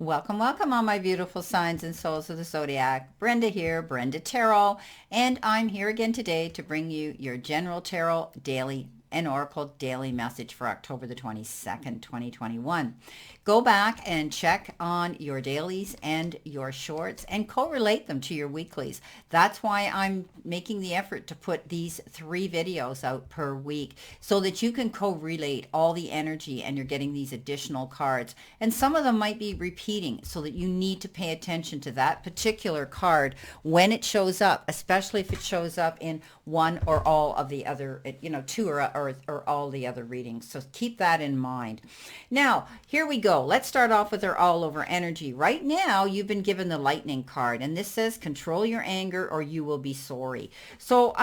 Welcome, welcome, all my beautiful signs and souls of the zodiac. Brenda here, Brenda Tarot, and I'm here again today to bring you your general tarot daily and oracle daily message for October the 22nd, 2021. Go back and check on your dailies and your shorts and correlate them to your weeklies. That's why I'm making the effort to put these 3 videos out per week so that you can correlate all the energy and you're getting these additional cards. And some of them might be repeating so that you need to pay attention to that particular card when it shows up, especially if it shows up in one or all of the other, 2 or all the other readings. So keep that in mind. Now, here we go. Let's start off with our all over energy. Right now, you've been given the lightning card, and this says control your anger or you will be sorry. So,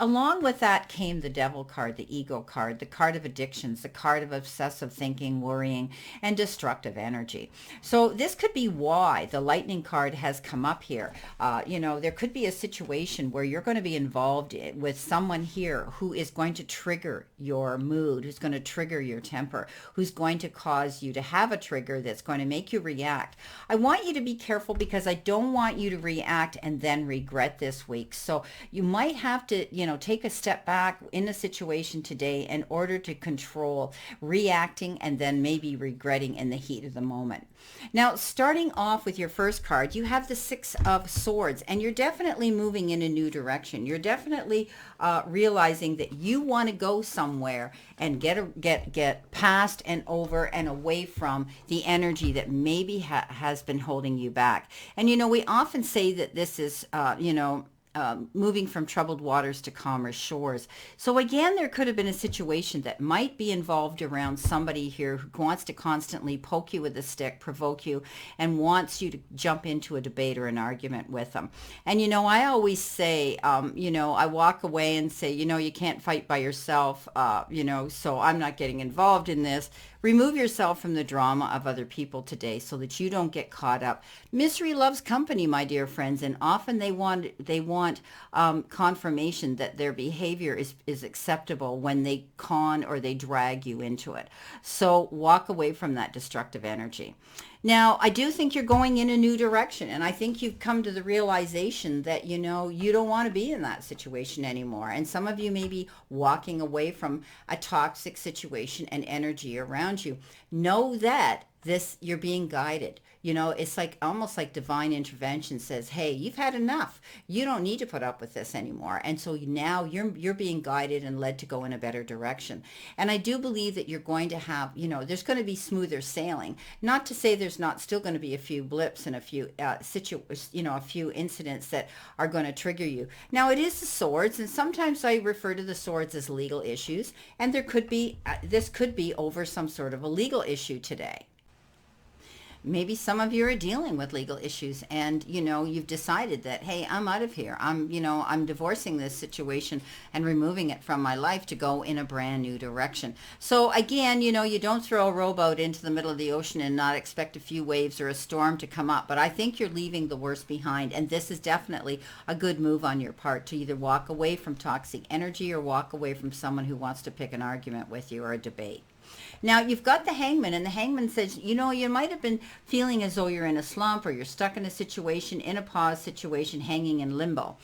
along with that came the devil card, the ego card, the card of addictions, the card of obsessive thinking, worrying, and destructive energy. So this could be why the lightning card has come up here. There could be a situation where you're going to be involved with someone here who is going to trigger your mood, who's going to trigger your temper, who's going to cause you to have a trigger that's going to make you react. I want you to be careful because I don't want you to react and then regret this week. So you might have to, take a step back in a situation today in order to control reacting and then maybe regretting in the heat of the moment. Now, starting off with your first card, you have the 6 of Swords, and you're definitely moving in a new direction. You're definitely realizing that you want to go somewhere and get past and over and away from the energy that maybe has been holding you back. And we often say that this is moving from troubled waters to calmer shores. So again, there could have been a situation that might be involved around somebody here who wants to constantly poke you with a stick, provoke you, and wants you to jump into a debate or an argument with them. And I always say, I walk away and say, you can't fight by yourself, so I'm not getting involved in this. Remove yourself from the drama of other people today so that you don't get caught up. Misery loves company, my dear friends, and often they want confirmation that their behavior is acceptable when they con or they drag you into it. So walk away from that destructive energy. Now, I do think you're going in a new direction, and I think you've come to the realization that, you don't want to be in that situation anymore. And some of you may be walking away from a toxic situation and energy around you. Know that you're being guided. It's like almost like divine intervention says, hey, you've had enough. You don't need to put up with this anymore. And so now you're being guided and led to go in a better direction. And I do believe that you're going to have, there's going to be smoother sailing. Not to say there's not still going to be a few blips and a few a few incidents that are going to trigger you. Now, it is the swords, and sometimes I refer to the swords as legal issues, and this could be over some sort of a legal issue today. Maybe some of you are dealing with legal issues and, you've decided that, hey, I'm out of here. I'm divorcing this situation and removing it from my life to go in a brand new direction. So again, you don't throw a rowboat into the middle of the ocean and not expect a few waves or a storm to come up. But I think you're leaving the worst behind. And this is definitely a good move on your part to either walk away from toxic energy or walk away from someone who wants to pick an argument with you or a debate. Now, you've got the Hangman, and the Hangman says, you might have been feeling as though you're in a slump or you're stuck in a situation, in a pause situation, hanging in limbo.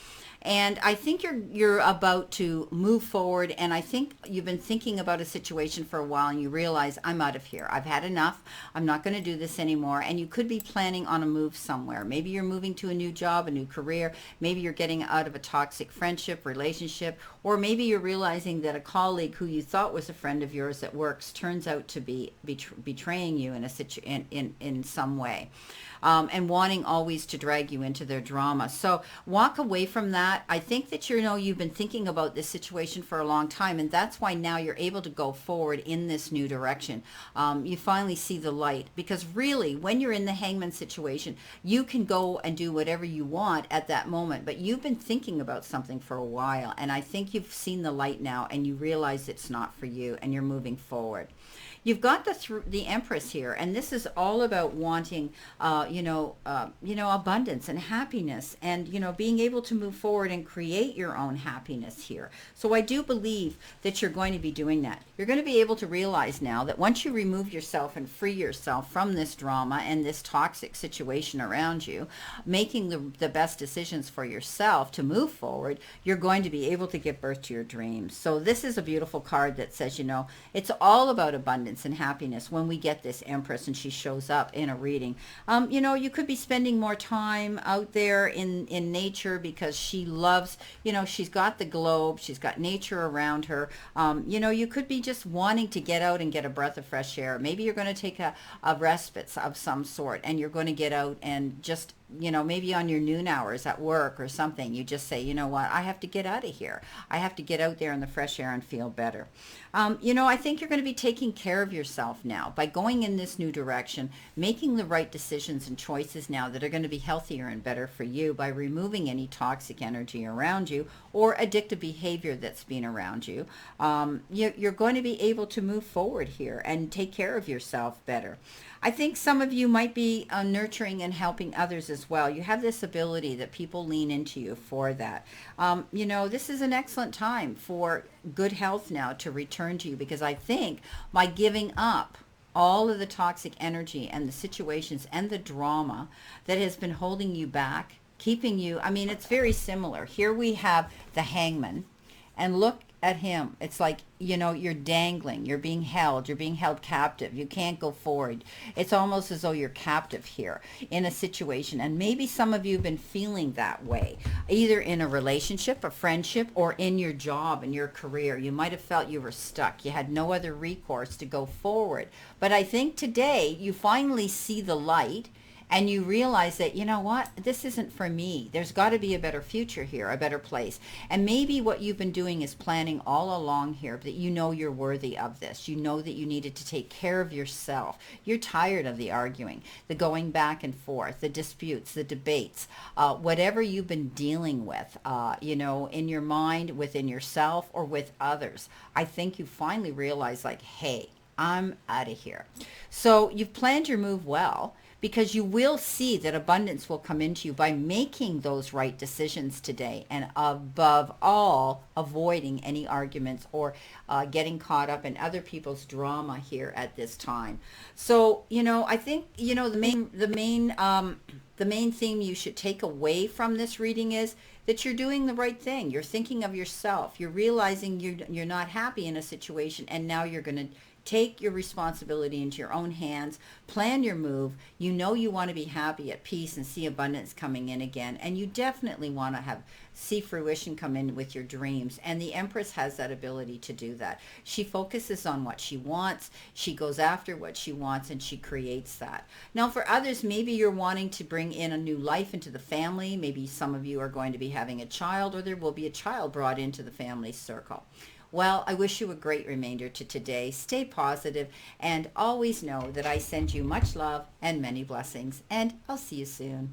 And I think you're about to move forward, and I think you've been thinking about a situation for a while, and you realize, I'm out of here. I've had enough. I'm not going to do this anymore. And you could be planning on a move somewhere. Maybe you're moving to a new job, a new career. Maybe you're getting out of a toxic friendship, relationship, or maybe you're realizing that a colleague who you thought was a friend of yours at work turns out to be betraying you in some way. And wanting always to drag you into their drama. So walk away from that. I think that you've been thinking about this situation for a long time, and that's why now you're able to go forward in this new direction. You finally see the light, because really, when you're in the Hangman situation, you can go and do whatever you want at that moment, but you've been thinking about something for a while, and I think you've seen the light now, and you realize it's not for you, and you're moving forward. you've got the Empress here, and this is all about wanting, abundance and happiness, and being able to move forward and create your own happiness here. So I do believe that you're going to be doing that. You're going to be able to realize now that once you remove yourself and free yourself from this drama and this toxic situation around you, making the best decisions for yourself to move forward, you're going to be able to give birth to your dreams. So this is a beautiful card that says, it's all about abundance and happiness when we get this Empress and she shows up in a reading. You could be spending more time out there in nature because she loves, she's got the globe, she's got nature around her. You could be just wanting to get out and get a breath of fresh air. Maybe you're going to take a respite of some sort, and you're going to get out and just maybe on your noon hours at work or something, you just say, you know what, I have to get out of here. I have to get out there in the fresh air and feel better. I think you're going to be taking care of yourself now by going in this new direction, making the right decisions and choices now that are going to be healthier and better for you by removing any toxic energy around you or addictive behavior that's been around you. You're going to be able to move forward here and take care of yourself better. I think some of you might be nurturing and helping others as well. You have this ability that people lean into you for that. This is an excellent time for good health now to return to you, because I think by giving up all of the toxic energy and the situations and the drama that has been holding you back, keeping you, it's very similar. Here we have the Hangman, and look at him. It's like, you're dangling, you're being held captive. You can't go forward. It's almost as though you're captive here in a situation. And maybe some of you have been feeling that way, either in a relationship, a friendship, or in your job and your career. You might have felt you were stuck. You had no other recourse to go forward. But I think today you finally see the light, and you realize that, this isn't for me. There's got to be a better future here, a better place. And maybe what you've been doing is planning all along here that you're worthy of this. You know that you needed to take care of yourself. You're tired of the arguing, the going back and forth, the disputes, the debates, whatever you've been dealing with, in your mind, within yourself, or with others. I think you finally realize, hey, I'm out of here. So you've planned your move well, because you will see that abundance will come into you by making those right decisions today, and above all, avoiding any arguments or getting caught up in other people's drama here at this time. So, I think, the main theme you should take away from this reading is that you're doing the right thing. You're thinking of yourself. You're realizing you're not happy in a situation, and now you're going to take your responsibility into your own hands, plan your move. You want to be happy, at peace, and see abundance coming in again. And you definitely want to see fruition come in with your dreams. And the Empress has that ability to do that. She focuses on what she wants. She goes after what she wants, and she creates that. Now, for others, maybe you're wanting to bring in a new life into the family. Maybe some of you are going to be having a child, or there will be a child brought into the family circle. Well, I wish you a great remainder to today. Stay positive, and always know that I send you much love and many blessings, and I'll see you soon.